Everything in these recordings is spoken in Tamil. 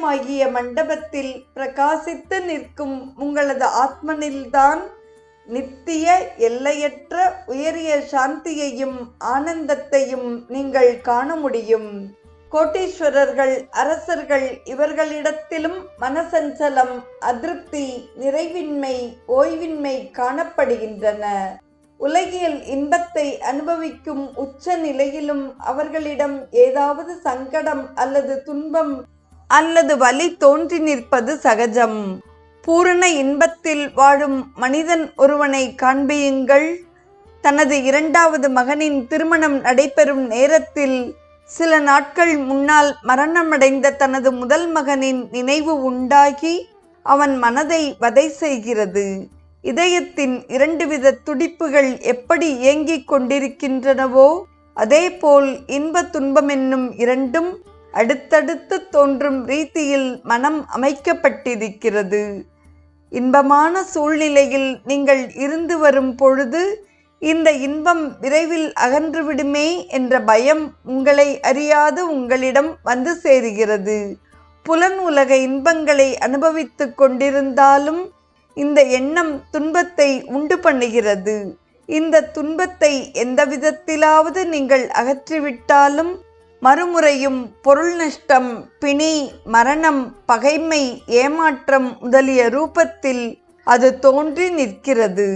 நித்தியமாகிய மண்டபத்தில் பிரகாசித்து நிற்கும் உங்களது ஆத்மனில்தான் நித்திய எல்லையற்ற உயரிய சாந்தியையும் ஆனந்தத்தையும் நீங்கள் காண முடியும். கோட்டீஸ்வரர்கள், அரசர்கள் இவர்களிடத்திலும் மனசஞ்சலம், அதிருப்தி, நிறைவின்மை, ஓய்வின்மை காணப்படுகின்றன. உலகியல் இன்பத்தை அனுபவிக்கும் உச்ச நிலையிலும் அவர்களிடம் ஏதாவது சங்கடம் அல்லது துன்பம் அல்லது வலி தோன்றி நிற்பது சகஜம். பூரண இன்பத்தில் வாழும் மனிதன் ஒருவனை காண்பியுங்கள். தனது இரண்டாவது மகனின் திருமணம் நடைபெறும் நேரத்தில் சில நாட்கள் முன்னால் மரணமடைந்த தனது முதல் மகனின் நினைவு உண்டாகி அவன் மனதை வதை செய்கிறது. இதயத்தின் 2 வித துடிப்புகள் எப்படி இயங்கிக் கொண்டிருக்கின்றனவோ அதேபோல் இன்ப துன்பம் என்னும் 2ம் அடுத்தடுத்து தோன்றும் ரீதியில் மனம் அமைக்கப்பட்டிருக்கிறது. இன்பமான சூழ்நிலையில் நீங்கள் இருந்து வரும் பொழுது இந்த இன்பம் விரைவில் அகன்றுவிடுமே என்ற பயம் உங்களை அறியாது உங்களிடம் வந்து சேருகிறது. புலன் உலக இன்பங்களை அனுபவித்து கொண்டிருந்தாலும் இந்த எண்ணம் துன்பத்தை உண்டு பண்ணுகிறது. இந்த துன்பத்தை எந்த விதத்திலாவது நீங்கள் அகற்றிவிட்டாலும் மறுமுறையும் பொருள் நஷ்டம், பிணி, மரணம், பகைமை, ஏமாற்றம் முதலிய ரூபத்தில் அது தோன்றி நிற்கிறது.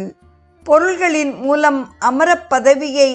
பொருள்களின் மூலம் அமர பதவியை